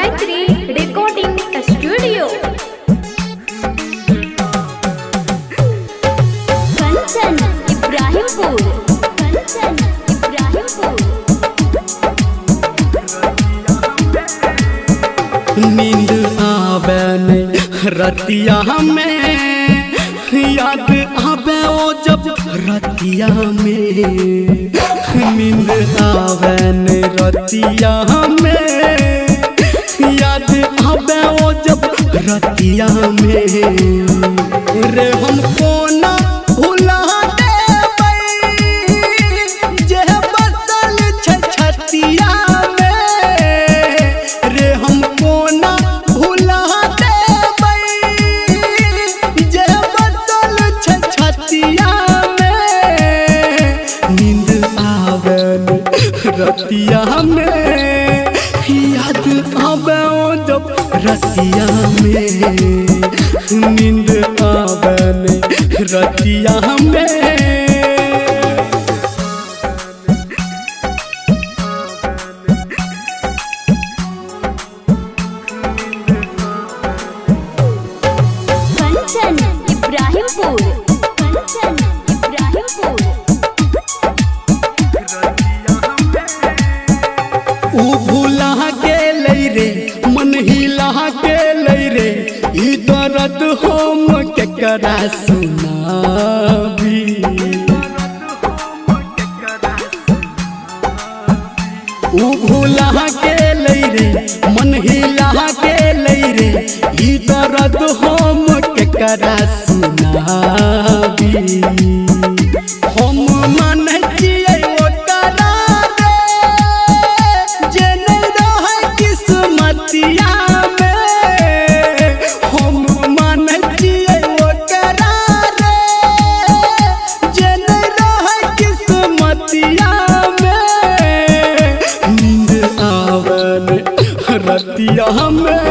Gayatri recording studio. Kanchan Ibrahimpur, Kanchan Ibrahimpur. नींद आवे नहीं रतिया में, याद आवे ओ जब रतिया में। नींद आवे नहीं रतिया में, याद आवे ओ जब रतिया में। रे हमको ना भुला देबै जे बसल छै छतिया में। रे हमको ना भुला देबै जे बसल छै छतिया में। नींद आवे रतिया में, याद आवे ओ जब रतिया में। नींद आवे रतिया में। कंचन इब्राहिमपुर, कंचन इब्राहिमपुर। ऊ भूला गेलै रे मन हिला गेलै रे, ई दर्द हम केकरा सुनाबी। ऊ भूला गेलै रे मन हिला गेलै रे, ई दर्द हम केकरा सुनाबी। हम मानै छियै ओकरा रे जे नहीं रहै किस्मतिया में। हम मानै छियै ओकरा रे जे नहीं रहै किस्मतिया में। नींद आवे रतिया में,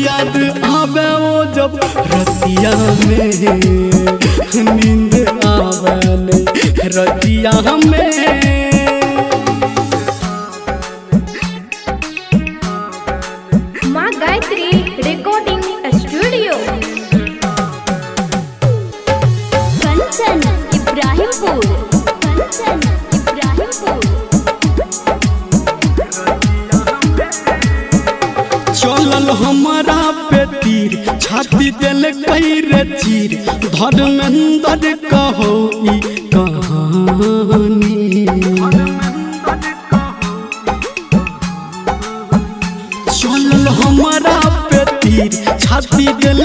याद आवे ओ जब रतिया में। नींद आवे रतिया में। माँ गायत्री रिकॉर्डिंग स्टूडियो। कंचन इब्राहिमपुर, कंचन इब्राहिमपुर। चलल हमारा पे तीर, छाती दिल रे चीर। धर्मेंद्र कहो ई कहानी, चलल हमारा पे तीर, छाती दिल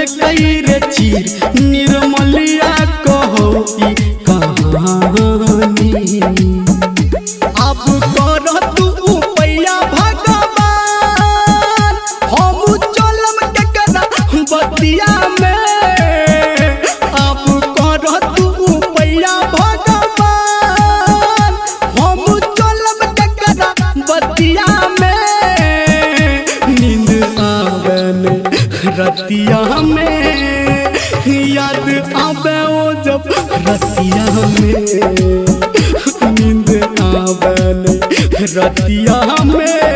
रे चीर। निर्मलिया कहो ई कहानी। अब कर तू पैया भगवान, हम चलम केकरा बतिया में। अब कर तू पैया भगवान, हम चलम केकरा बतिया में। नींद आवे रतिया में, याद आवे ओ जब रतिया में। नींद आवे रतिया में।